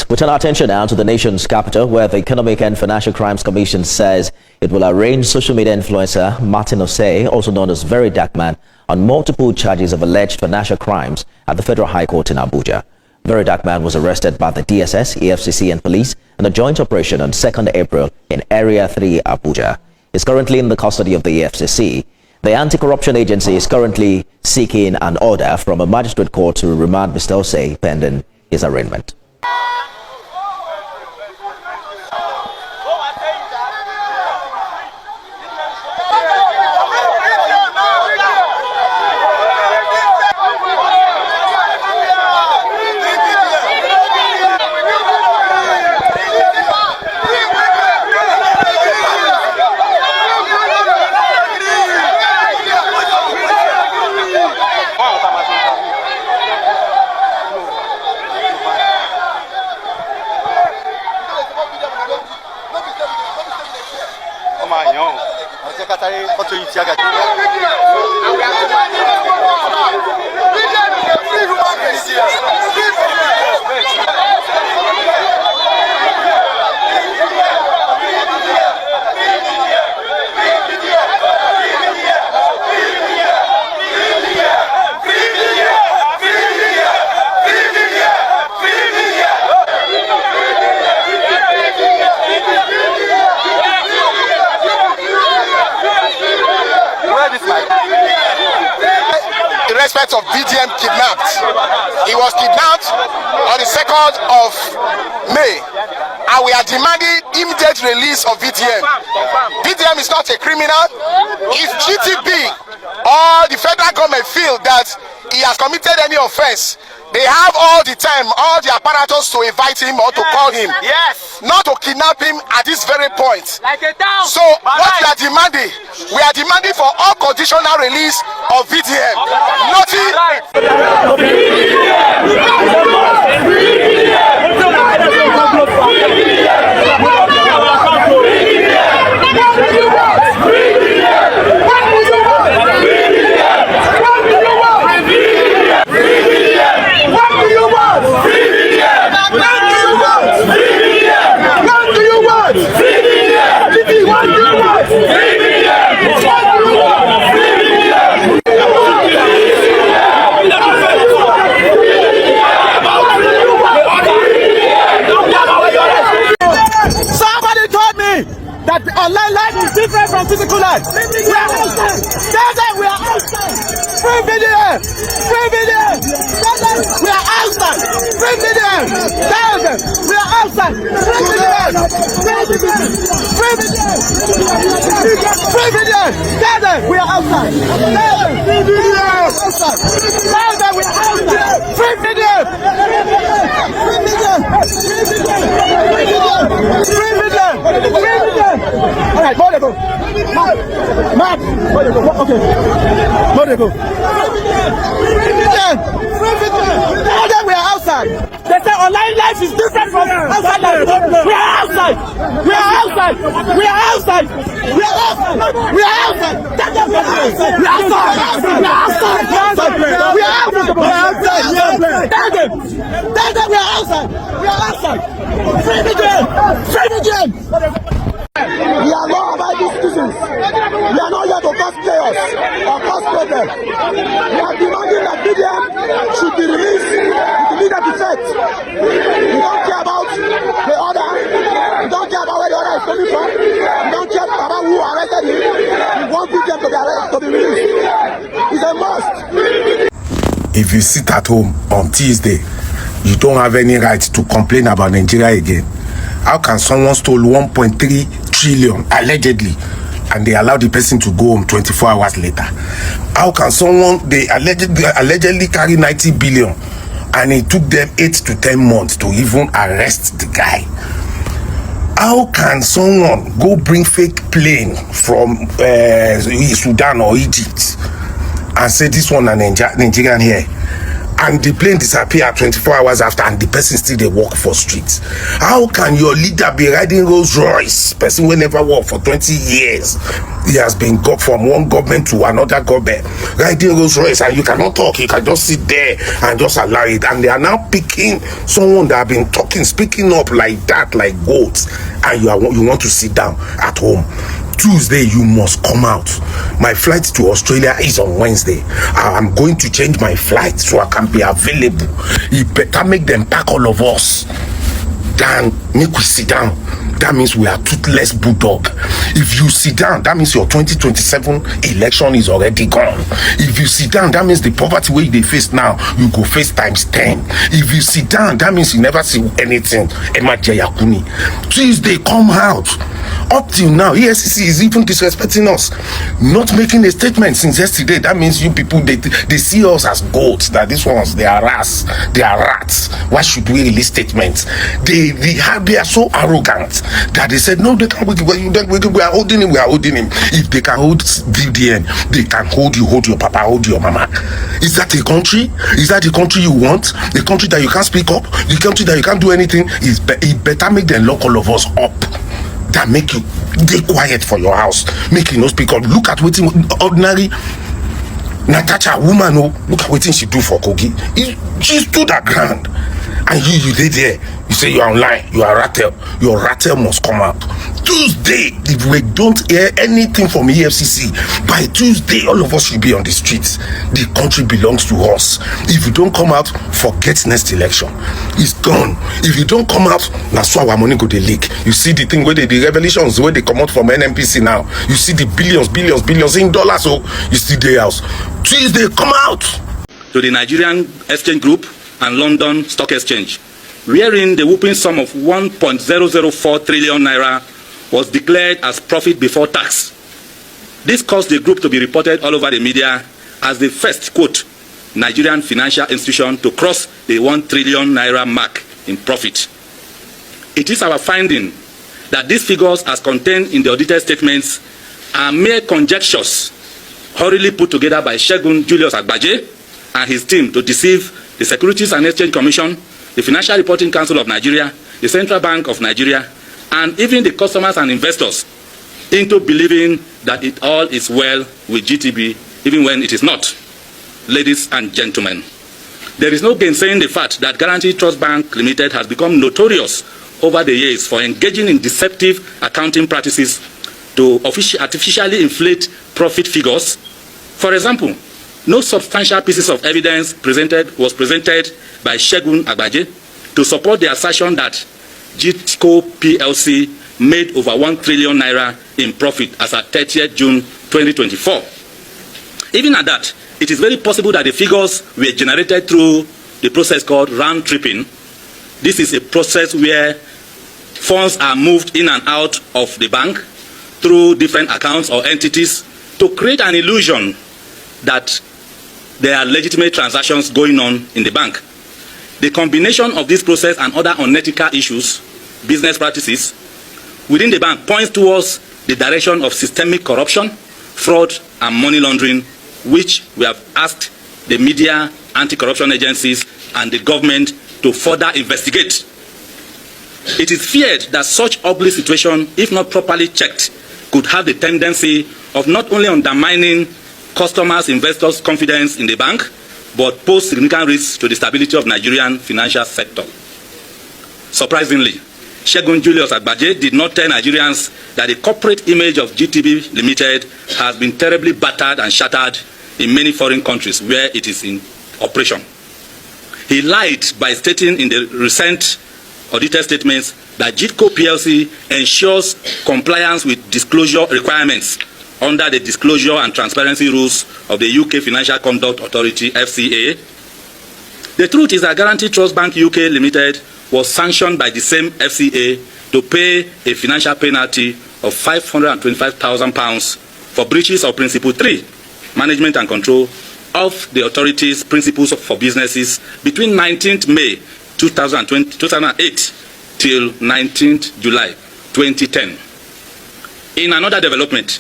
We turn our attention now to the nation's capital, where the Economic and Financial Crimes Commission says it will arraign social media influencer Martin Osei, also known as VeryDarkBlackMan, on multiple charges of alleged financial crimes at the Federal High Court in Abuja. VeryDarkBlackMan was arrested by the DSS, EFCC and police in a joint operation on 2nd April in Area 3, Abuja. He's currently in the custody of the EFCC. The anti-corruption agency is currently seeking an order from a magistrate court to remand Mr. Osei pending his arraignment. Of VDM kidnapped. He was kidnapped on the 2nd of May, and we are demanding immediate release of VDM. VDM is not a criminal. If GTBank or the federal government feel that he has committed any offense, they have all the time, all the apparatus to invite him or to call him. Yes. Not to kidnap him at this very point. Like a down. So what we are demanding, we are demanding for unconditional release of VDM. Nothing. That online life is different from physical life. We are outside. We are outside. Free video. Free video. We are outside. Free video. We are outside. Free video. Free video. Free video. We are outside. Free video. Outside. We are outside. Free video. Free video. Free video. Free video. All right, more to go. Mark, more to go. Okay, more to go. We are outside. They say online life is different from outside life. We are outside. We are outside. We are outside. We are outside. We are outside. We are outside. We are outside. We are outside. We are outside. We are outside. Free the game. Free the game. We are not about these citizens. We are not here to cause chaos or cause problems. We are demanding that VDM should be released with immediate effect. We don't care about the order. We don't care about where the order is coming from. We don't care about who arrested him. We want VDM to be released. It's a must. If you sit at home on Tuesday, you don't have any right to complain about Nigeria again. How can someone stole 1.3 trillion allegedly and they allow the person to go home 24 hours later? How can someone, they allegedly carry 90 billion and it took them 8 to 10 months to even arrest the guy? How can someone go bring fake plane from Sudan or Egypt and say this one a Nigerian here? and the plane disappear 24 hours after, and the person still dey work for streets? How can your leader be riding Rolls Royce? Person wey never work for 20 years, he has been go from one government to another government, riding Rolls Royce, and you cannot talk. You can just sit there and just allow it. And they are now picking someone that have been talking, speaking up like that, like goats, and you want to sit down at home. Tuesday, you must come out. My flight to Australia is on Wednesday. I'm going to change my flight so I can be available. You better make them pack all of us. Then make we sit down. That means we are toothless bulldog. If you sit down, that means your 2027 election is already gone. If you sit down, that means the poverty way they face now, you go face times 10. If you sit down, that means you never see anything. Emma Jayakuni. Tuesday, come out. Up till now, ESCC is even disrespecting us, not making a statement since yesterday. That means you people, they see us as goats, that these ones, they are rats, they are rats. Why should we release statements? They are so arrogant that they said, no, they can't, we are holding him, If they can hold VDN, they can hold you, hold your papa, hold your mama. Is that a country? Is that the country you want? The country that you can't speak up? The country that you can't do anything? It better make them lock all of us up. That make you stay quiet for your house, make you no speak up. Look at what ordinary Natasha woman, look at what she do for Kogi. She stood her ground, and you did there. You say you are online, you are rattle. Your rattle must come out. Tuesday, if we don't hear anything from EFCC, by Tuesday, all of us should be on the streets. The country belongs to us. If you don't come out, forget next election. It's gone. If you don't come out, that's why our money go to leak. You see the thing where the revelations, where they come out from NNPC now. You see the billions in dollars, so you see the house. Tuesday, come out. To the Nigerian Exchange Group and London Stock Exchange, wherein the whooping sum of 1.004 trillion naira was declared as profit before tax. This caused the group to be reported all over the media as the first, quote, Nigerian financial institution to cross the 1 trillion naira mark in profit. It is our finding that these figures, as contained in the audited statements, are mere conjectures hurriedly put together by Segun Julius Agbaje and his team to deceive the Securities and Exchange Commission, the Financial Reporting Council of Nigeria, the Central Bank of Nigeria, and even the customers and investors into believing that it all is well with GTB, even when it is not. Ladies and gentlemen, there is no gainsaying the fact that Guaranty Trust Bank Limited has become notorious over the years for engaging in deceptive accounting practices to artificially inflate profit figures. For example, no substantial pieces of evidence was presented by Segun Agbaje to support the assertion that GTCO PLC made over 1 trillion naira in profit as at 30th June 2024. Even at that, it is very possible that the figures were generated through the process called round tripping. This is a process where funds are moved in and out of the bank through different accounts or entities to create an illusion that there are legitimate transactions going on in the bank. The combination of this process and other unethical issues, business practices, within the bank points towards the direction of systemic corruption, fraud, and money laundering, which we have asked the media, anti-corruption agencies, and the government to further investigate. It is feared that such ugly situation, if not properly checked, could have the tendency of not only undermining customers, investors' confidence in the bank, but pose significant risks to the stability of Nigerian financial sector. Surprisingly, Segun Julius Agbaje did not tell Nigerians that the corporate image of GTB Limited has been terribly battered and shattered in many foreign countries where it is in operation. He lied by stating in the recent audited statements that GTCO PLC ensures compliance with disclosure requirements under the disclosure and transparency rules of the UK Financial Conduct Authority, FCA. The truth is that Guaranty Trust Bank UK Limited was sanctioned by the same FCA to pay a financial penalty of £525,000 for breaches of Principle 3, Management and Control, of the authority's principles for businesses between 19th May 2008 till 19th July 2010. In another development,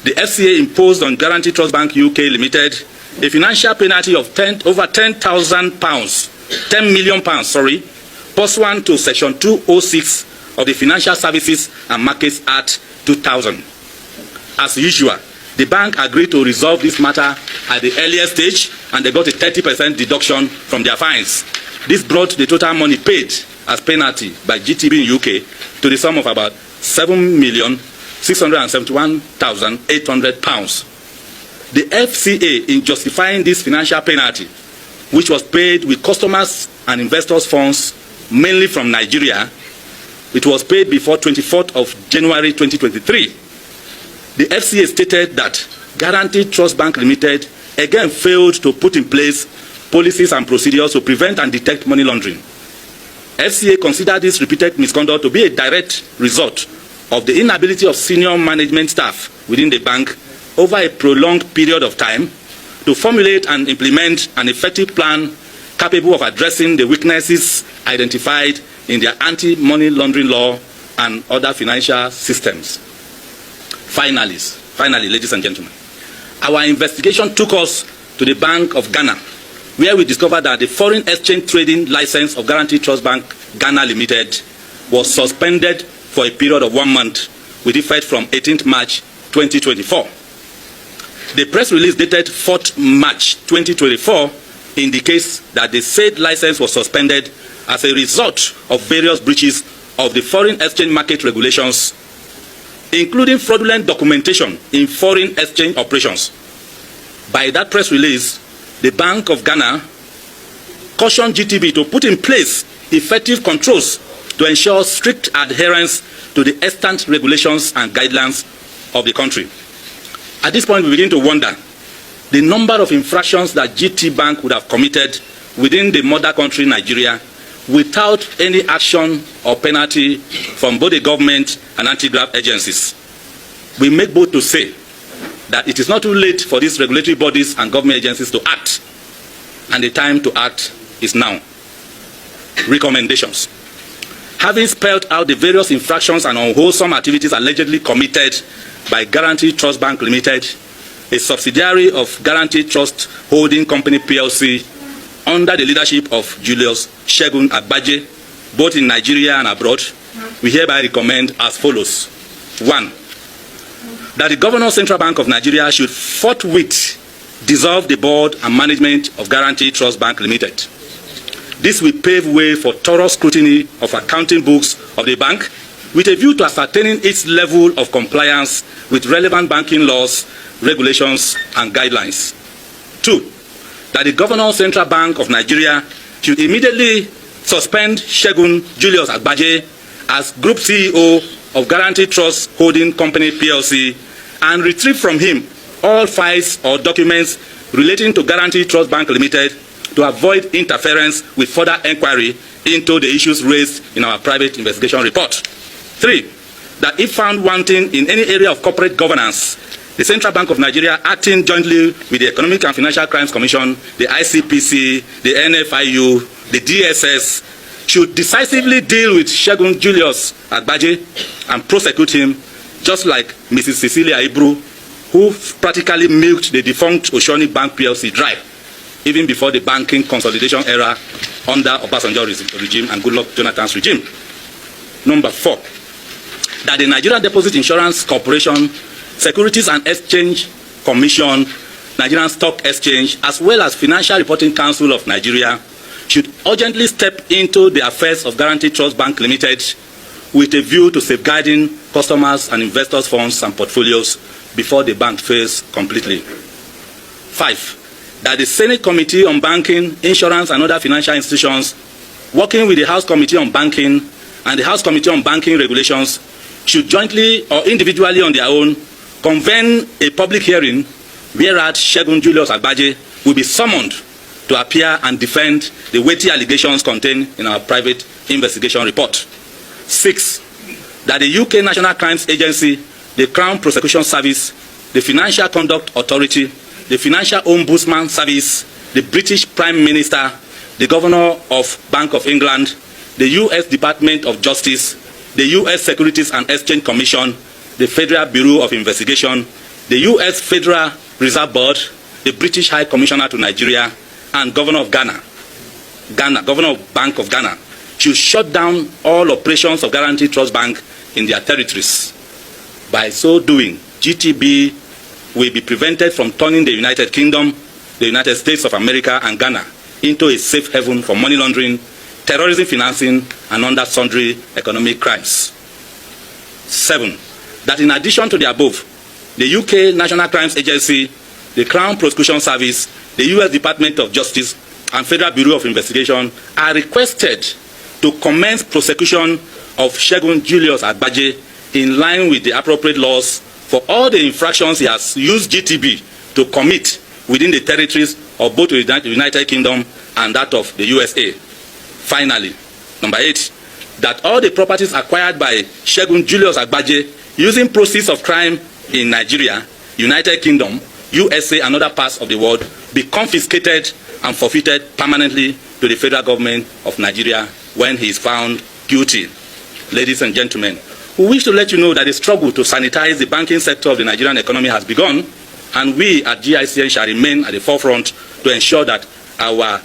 the FCA imposed on Guaranty Trust Bank UK Limited a financial penalty of over £10 million, pursuant to Section 206 of the Financial Services and Markets Act 2000. As usual, the bank agreed to resolve this matter at the earliest stage, and they got a 30% deduction from their fines. This brought the total money paid as penalty by GTB in UK to the sum of about £7,671,800. The FCA, in justifying this financial penalty, which was paid with customers and investors' funds, mainly from Nigeria, it was paid before 24th of January 2023. The FCA stated that Guaranty Trust Bank Limited again failed to put in place policies and procedures to prevent and detect money laundering. FCA considered this repeated misconduct to be a direct result of the inability of senior management staff within the bank over a prolonged period of time to formulate and implement an effective plan capable of addressing the weaknesses identified in their anti-money laundering law and other financial systems. Finally, ladies and gentlemen, our investigation took us to the Bank of Ghana, where we discovered that the foreign exchange trading license of Guaranty Trust Bank Ghana Limited was suspended for a period of 1 month with effect from 18th March 2024. The press release dated 4th March 2024 indicates that the said license was suspended as a result of various breaches of the foreign exchange market regulations, including fraudulent documentation in foreign exchange operations. By that press release, the Bank of Ghana cautioned GTB to put in place effective controls to ensure strict adherence to the extant regulations and guidelines of the country. At this point, we begin to wonder the number of infractions that GTBank would have committed within the mother country, Nigeria, without any action or penalty from both the government and anti-graft agencies. We make bold to say that it is not too late for these regulatory bodies and government agencies to act, and the time to act is now. Recommendations. Having spelled out the various infractions and unwholesome activities allegedly committed by Guaranty Trust Bank Limited, a subsidiary of Guaranty Trust Holding Company PLC, under the leadership of Julius Segun Agbaje, both in Nigeria and abroad, we hereby recommend as follows. 1. That the Governor Central Bank of Nigeria should forthwith dissolve the board and management of Guaranty Trust Bank Limited. This will pave way for thorough scrutiny of accounting books of the bank with a view to ascertaining its level of compliance with relevant banking laws, regulations, and guidelines. 2. That the Governor Central Bank of Nigeria should immediately suspend Segun Julius Agbaje as Group CEO of Guaranty Trust Holding Company PLC and retrieve from him all files or documents relating to Guaranty Trust Bank Limited to avoid interference with further inquiry into the issues raised in our private investigation report. 3. That if found wanting in any area of corporate governance, the Central Bank of Nigeria, acting jointly with the Economic and Financial Crimes Commission, the ICPC, the NFIU, the DSS, should decisively deal with Segun Julius Agbaje and prosecute him, just like Mrs. Cecilia Ibru, who practically milked the defunct Oceanic Bank PLC dry, even before the banking consolidation era under Obasanjo regime and Goodluck Jonathan's regime. Number 4, that the Nigerian Deposit Insurance Corporation, Securities and Exchange Commission, Nigerian Stock Exchange, as well as Financial Reporting Council of Nigeria should urgently step into the affairs of Guaranty Trust Bank Limited with a view to safeguarding customers and investors' funds and portfolios before the bank fails completely. 5, that the Senate Committee on Banking, Insurance and Other Financial Institutions, working with the House Committee on Banking and the House Committee on Banking Regulations, should jointly or individually on their own convene a public hearing whereat Segun Julius Agbaje will be summoned to appear and defend the weighty allegations contained in our private investigation report. 6, that the UK National Crimes Agency, the Crown Prosecution Service, the Financial Conduct Authority, the Financial Ombudsman Service, the British Prime Minister, the Governor of Bank of England, the US Department of Justice, the US Securities and Exchange Commission, the Federal Bureau of Investigation, the US Federal Reserve Board, the British High Commissioner to Nigeria, and Governor of Governor of Bank of Ghana, should shut down all operations of Guaranty Trust Bank in their territories. By so doing, GTB will be prevented from turning the United Kingdom, the United States of America, and Ghana into a safe haven for money laundering, terrorism financing, and other sundry economic crimes. 7. That in addition to the above, the UK National Crimes Agency, the Crown Prosecution Service, the US Department of Justice, and Federal Bureau of Investigation are requested to commence prosecution of Segun Julius Agbaje in line with the appropriate laws for all the infractions he has used GTB to commit within the territories of both the United Kingdom and that of the USA. Finally, number 8, that all the properties acquired by Segun Julius Agbaje using proceeds of crime in Nigeria, United Kingdom, USA, and other parts of the world be confiscated and forfeited permanently to the federal government of Nigeria when he is found guilty. Ladies and gentlemen, we wish to let you know that the struggle to sanitize the banking sector of the Nigerian economy has begun, and we at GICN shall remain at the forefront to ensure that our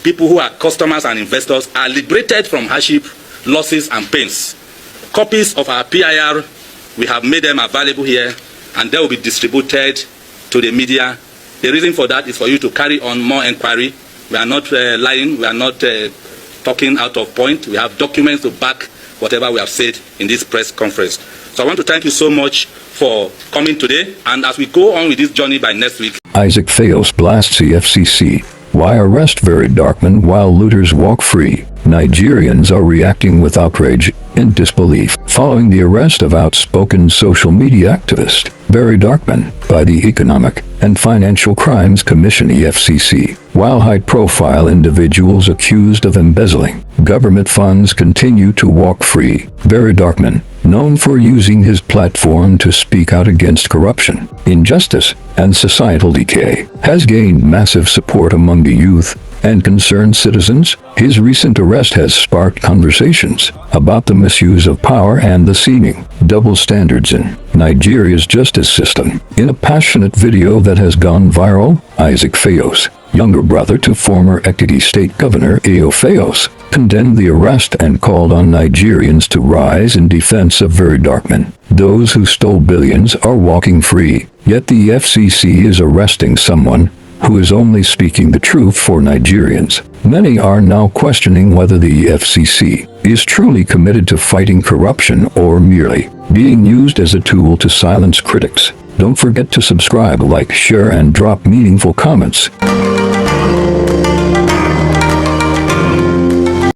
people who are customers and investors are liberated from hardship, losses, and pains. Copies of our PIR, we have made them available here, and they will be distributed to the media. The reason for that is for you to carry on more inquiry. We are not lying, we are not talking out of point. We have documents to back whatever we have said in this press conference. So I want to thank you so much for coming today, and as we go on with this journey by next week. Isaac Fayose blasts the FCC. Why arrest VeryDarkBlackMan while looters walk free? Nigerians are reacting with outrage and disbelief following the arrest of outspoken social media activist VeryDarkBlackMan by the Economic and Financial Crimes Commission (EFCC). While high-profile individuals accused of embezzling government funds continue to walk free, VeryDarkBlackMan, known for using his platform to speak out against corruption, injustice, and societal decay, has gained massive support among the youth and concerned citizens. His recent arrest has sparked conversations about the misuse of power and the seeming double standards in Nigeria's justice system. In a passionate video that has gone viral, Isaac Fayose, younger brother to former Ekiti State Governor Fayose, condemned the arrest and called on Nigerians to rise in defense of VeryDarkBlackMan. Those who stole billions are walking free, yet the FCC is arresting someone who is only speaking the truth for Nigerians. Many are now questioning whether the FCC is truly committed to fighting corruption or merely being used as a tool to silence critics. Don't forget to subscribe, like, share, and drop meaningful comments.